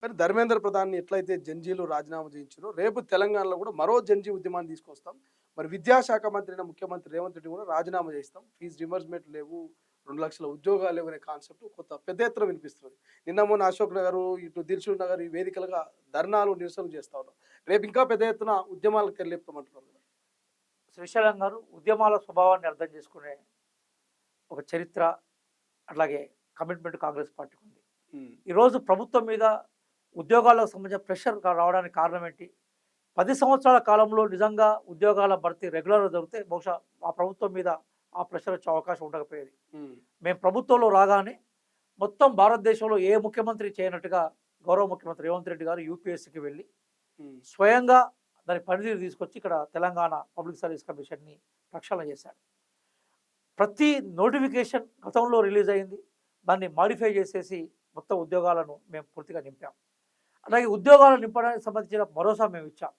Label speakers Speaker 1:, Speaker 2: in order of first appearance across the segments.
Speaker 1: మరి ధర్మేంద్ర ప్రధాన్‌ని ఎట్లయితే జంజీలు రాజీనామా చేయించారో, రేపు తెలంగాణలో కూడా మరో జంజీ ఉద్యమాన్ని తీసుకొస్తాం. మరి విద్యాశాఖ మంత్రి అయిన ముఖ్యమంత్రి రేవంత్ రెడ్డి కూడా రాజీనామా చేయిస్తాం. ఫీజు రింబర్స్‌మెంట్ లేవు, 2,00,000 ఉద్యోగాలు లేవు అనే కాన్సెప్ట్ కొత్త పెద్ద ఎత్తున వినిపిస్తుంది. నిన్న మొన్న అశోక్ నగర్, ఇటు దిల్‌సుఖ్ నగర్ ఈ వేదికలుగా ధర్నాలు, నిరసనలు చేస్తా ఉన్నారు. రేపు ఇంకా పెద్ద ఎత్తున ఉద్యమాలకు తెరలేపుతామంటున్నారు కదా!
Speaker 2: శ్రీశైలం గారు ఉద్యమాల స్వభావాన్ని అర్థం చేసుకునే ఒక చరిత్ర, అట్లాగే కమిట్మెంట్ కాంగ్రెస్ పార్టీకి ఉంది.
Speaker 1: హ్మ్.
Speaker 2: ఈరోజు ప్రభుత్వం మీద ఉద్యోగాలకు సంబంధించిన ప్రెషర్ రావడానికి కారణం ఏంటి? 10 సంవత్సరాల కాలంలో నిజంగా ఉద్యోగాల భర్తీ రెగ్యులర్‌గా జరిగితే బహుశా ఆ ప్రభుత్వం మీద ఆ ప్రెషర్ వచ్చే అవకాశం ఉండకపోయేది.
Speaker 1: హ్మ్.
Speaker 2: మేము ప్రభుత్వంలో రాగానే మొత్తం భారతదేశంలో ఏ ముఖ్యమంత్రి చేయనట్టుగా గౌరవ ముఖ్యమంత్రి రేవంత్ రెడ్డి గారు యూపీఎస్సీకి వెళ్ళి
Speaker 1: హ్మ్.
Speaker 2: స్వయంగా దాని పనితీరు తీసుకొచ్చి ఇక్కడ తెలంగాణ పబ్లిక్ సర్వీస్ కమిషన్‌ని ప్రక్షాళన చేశాడు. ప్రతి నోటిఫికేషన్ గతంలో రిలీజ్ అయింది. దాన్ని మాడిఫై చేసేసి మొత్తం ఉద్యోగాలను మేము పూర్తిగా నింపాం. అలాగే ఉద్యోగాలు నింపడానికి సంబంధించిన భరోసా మేము ఇచ్చాం.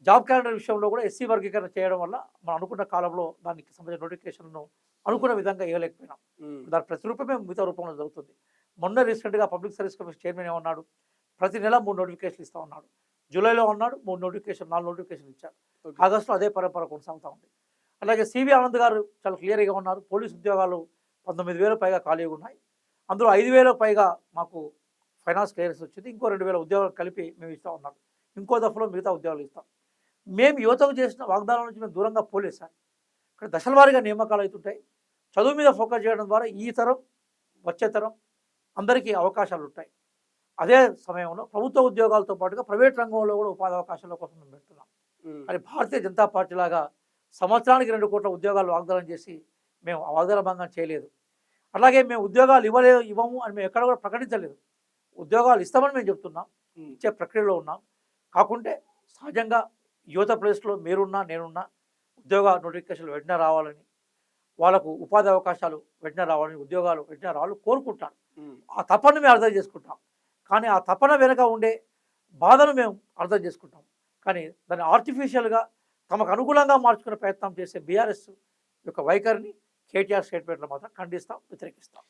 Speaker 2: జాబ్ క్యాలెండర్ విషయంలో కూడా ఎస్సీ వర్గీకరణ చేయడం వల్ల మనం అనుకున్న కాలంలో దానికి సంబంధించిన నోటిఫికేషన్‌ను
Speaker 1: హ్మ్.
Speaker 2: అనుకున్న విధంగా ఇవ్వలేకపోయినాం.
Speaker 1: హ్మ్.
Speaker 2: దాని ప్రతిరూపమే మిగతా రూపంలో జరుగుతుంది. మొన్న రీసెంట్‌గా పబ్లిక్ సర్వీస్ కమిషన్ చైర్మన్ ఏమన్నాడు? ప్రతి నెల 3 నోటిఫికేషన్‌లు ఇస్తా ఉన్నాడు. జూలైలో అన్నాడు 3 నోటిఫికేషన్ 4 నోటిఫికేషన్‌లు ఇచ్చారు.
Speaker 1: ఓకే.
Speaker 2: ఆగస్టులో అదే పరంపర కొనసాగుతా ఉంది. అలాగే సివి ఆనంద్ గారు చాలా క్లియర్‌గా ఉన్నారు. పోలీస్ ఉద్యోగాలు 19,000 పైగా ఖాళీగా ఉన్నాయి. అందులో 5,000 పైగా మాకు ఫైనాన్స్ క్లియరెన్స్ వచ్చింది. ఇంకో 2,000 ఉద్యోగాలు కలిపి మేము ఇస్తా ఉన్నాం. ఇంకో దఫలో మిగతా ఉద్యోగాలు ఇస్తాం. మేము యువతకు చేసిన వాగ్దానాల నుంచి మేము దూరంగా పోలేదు సార్. ఇక్కడ దశల వారీగా నియామకాలు అవుతుంటాయి. చదువు మీద ఫోకస్ చేయడం ద్వారా ఈ తరం, వచ్చే తరం అందరికీ అవకాశాలుంటాయి. అదే సమయంలో ప్రభుత్వ ఉద్యోగాలతో పాటుగా ప్రైవేట్ రంగంలో కూడా ఉపాధి అవకాశాల కోసం మేము పెడుతున్నాం.
Speaker 1: హ్మ్.
Speaker 2: కానీ భారతీయ జనతా పార్టీ లాగా సంవత్సరానికి 2,00,00,000 ఉద్యోగాలు వాగ్దానం చేసి మేము ఆ వాగ్దాన భంగం చేయలేదు. అలాగే మేము ఉద్యోగాలు ఇవ్వము అని మేము ఎక్కడ కూడా ప్రకటించలేదు. ఉద్యోగాలు ఇస్తామని మేము చెప్తున్నాం.
Speaker 1: హ్మ్.
Speaker 2: ఇచ్చే ప్రక్రియలో ఉన్నాం. కాకుంటే సహజంగా యువత ప్లేస్‌లో మీరున్నా, నేనున్నా ఉద్యోగ నోటిఫికేషన్‌లు వెంటనే రావాలని, వాళ్ళకు ఉపాధి అవకాశాలు వెంటనే రావాలని, ఉద్యోగాలు వెంటనే రావాలని కోరుకుంటాను.
Speaker 1: హ్మ్.
Speaker 2: ఆ తపనను మేము అర్థం చేసుకుంటాం. కానీ ఆ తపన వెనక ఉండే బాధను మేము అర్థం చేసుకుంటాం. కానీ దాన్ని ఆర్టిఫిషియల్‌గా తమకు అనుకూలంగా మార్చుకునే ప్రయత్నం చేసే బీఆర్ఎస్ యొక్క వైఖరిని కేటీఆర్ స్టేట్మెంట్‌లో మాత్రం ఖండిస్తాం, వ్యతిరేకిస్తాం.